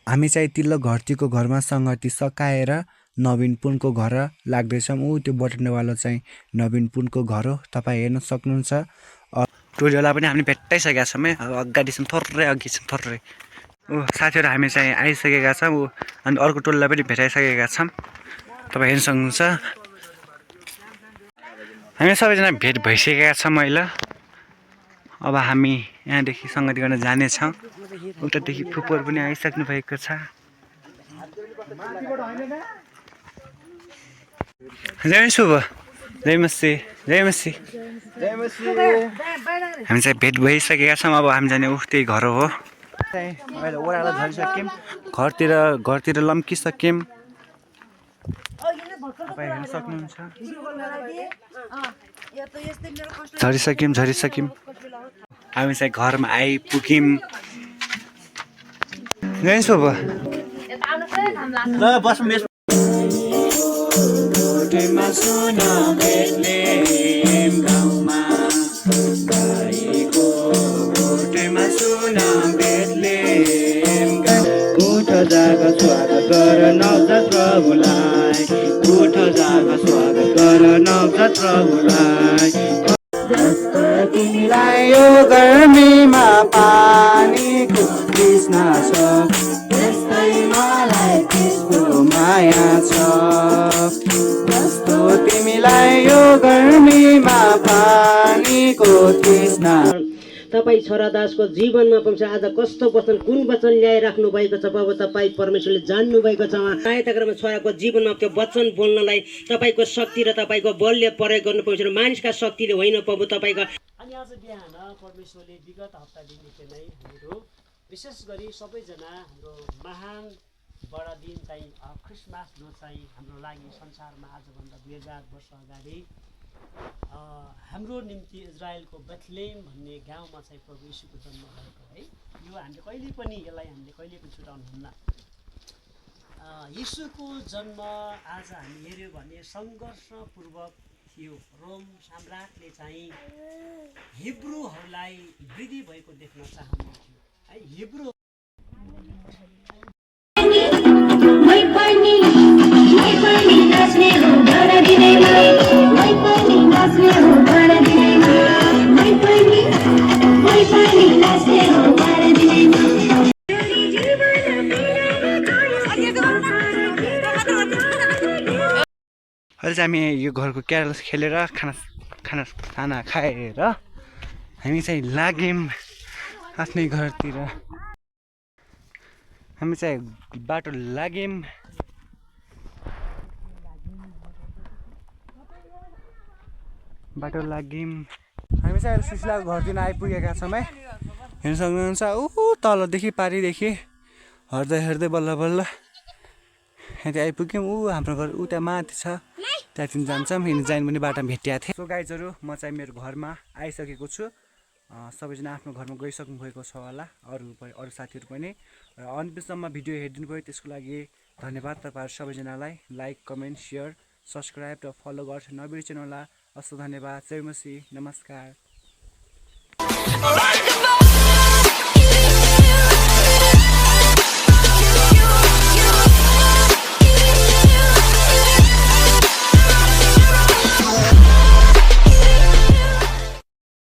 हामी चाहिँ तिल्लो घरतीको घरमा सङ्गति सकाएर नवीन पुनको घर लाग्दैछौँ। त्यो बटनवाला चाहिँ नवीन पुनको घर हो, तपाईँ हेर्न सक्नुहुन्छ। टोलीवाला पनि हामीले भेट्टाइसकेका छौँ है, अब अगाडि छौँ थोरै, अघि छौँ थोरै। साथीहरू हामी चाहिँ आइसकेका छौँ अनि अर्को टोलीलाई पनि भेटाइसकेका छौँ, तपाईँ हेर्न सक्नुहुन्छ। हामी सबैजना भेट भइसकेका छौँ अहिले। अब हामी यहाँदेखि सङ्गति गर्न जानेछौँ। उतादेखि फुपूहरू पनि आइसक्नु भएको छ। जय शुभ, जय मसी, जय मसी, जय मसी। हामी चाहिँ भेट भइसकेका छौँ। अब हामी जाने त्यही घर हो। अहिले ओह्रालो झरिसक्यौँ, घरतिर लम्किसक्यौँ, तपाईँ हेर्न सक्नुहुन्छ। झरिसक्यौँ। हामी चाहिँ घरमा आइपुग्यौँ। जय शुभ। ल बस्नु जाग स्वागत गर नवजात प्रभुलाई, उठ जाग स्वागत गर नवजात प्रभुलाई। जस्तो तिमीलाई यो गर्मीमा पानीको तृष्णा छ, त्यस्तै मलाई त्यसको माया छ। जस्तो तिमीलाई यो गर्मीमा पानीको तृष्णा। तपाईँ छोरादासको जीवनमा पाउँछ आज कस्तो वचन, कुन वचन ल्याइराख्नु भएको छ प्रभु। तपाईँ परमेश्वरले जान्नु भएको छ। सहायता क्रममा छोराको जीवनमा त्यो वचन बोल्नलाई तपाईँको शक्ति र तपाईँको बलले प्रयोग गर्नु पर्छ, मानिसका शक्तिले होइन प्रभु तपाईँको। अनि आज बिहान परमेश्वरले विगत हप्तादेखि नै हामीहरू विशेष गरी सबैजना हाम्रो महान बडादिन चाहिँ क्रिसमस, जो चाहिँ हाम्रो लागि संसारमा आजभन्दा 2000 वर्ष अगाडि हाम्रो निम्ति इजरायलको बेथलेम भन्ने गाउँमा चाहिँ प्रभु यीशुको जन्म भएको है। यो हामीले कहिले पनि छुटाउनुहुन्न। यीशुको जन्म आज हामी हेऱ्यौँ भने सङ्घर्षपूर्वक थियो। रोम साम्राज्यले चाहिँ हिब्रूहरूलाई वृद्धि भएको देख्न चाहनुहुन्थ्यो है। हिब्रू अहिले चाहिँ हामी यो घरको क्यारल्स खेलेर खाना खाएर हामी चाहिँ लाग्यौँ आफ्नै घरतिर। हामी चाहिँ बाटो लाग्यौँ। हामी चाहिँ अहिले सुशीलाको घरतिर आइपुगेका छौँ है, हेर्न सक्नुहुन्छ। तलदेखि पारिदेखि हेर्दै बल्ल बल्ल यहाँदेखि आइपुग्यौँ। हाम्रो घर उता माथि छ, त्यहाँदेखि जान्छौँ। हिँड्नु जाने पनि बाटोमा भेटिएको थिएँ। सो गाइजहरू, म चाहिँ मेरो घरमा आइसकेको छु। सबैजना आफ्नो घरमा गइसक्नु भएको छ होला, अरू साथीहरू पनि। र अन्तिमसम्म भिडियो हेरिदिनु भयो त्यसको लागि धन्यवाद तपाईँहरू सबैजनालाई। लाइक, कमेन्ट, सेयर, सब्सक्राइब र फलो गर्छ नबिर्सनु होला। हस्, धन्यवाद। जय मसी, नमस्कार।